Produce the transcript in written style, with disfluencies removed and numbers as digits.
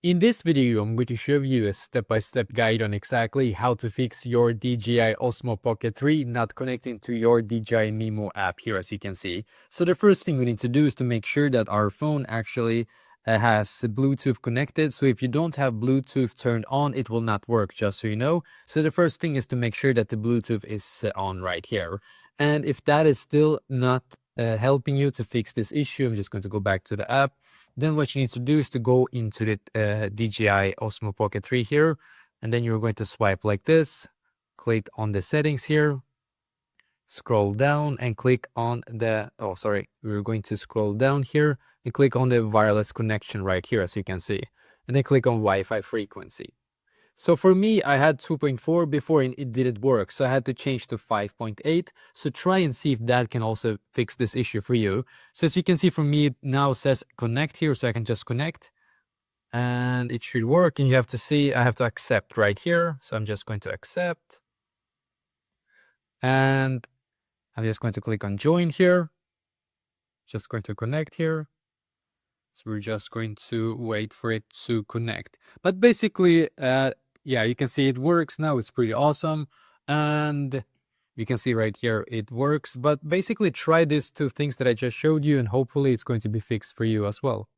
In this video, I'm going to show you a step-by-step guide on exactly how to fix your DJI Osmo Pocket 3 not connecting to your DJI MIMO app here, as you can see. So the first thing we need to do is to make sure that our phone actually has Bluetooth connected. So if you don't have Bluetooth turned on, it will not work, just so you know. So the first thing is to make sure that the Bluetooth is on right here. And if that is still not helping you to fix this issue, I'm just going to go back to the app. Then what you need to do is to go into the DJI Osmo Pocket 3 here, and then you're going to swipe like this, click on the settings here, scroll down and click on the, we're going to scroll down here and click on the wireless connection right here, as you can see, and then click on Wi-Fi frequency. So for me, I had 2.4 before and it didn't work. So I had to change to 5.8. So try and see if that can also fix this issue for you. So as you can see for me, it now says connect here. So I can just connect and it should work. And you have to see, I have to accept right here. So I'm just going to accept. And I'm just going to click on join here. Just going to connect here. So we're just going to wait for it to connect. But basically, yeah, you can see it works now. It's pretty awesome. And you can see right here, it works. But basically try these two things that I just showed you and hopefully it's going to be fixed for you as well.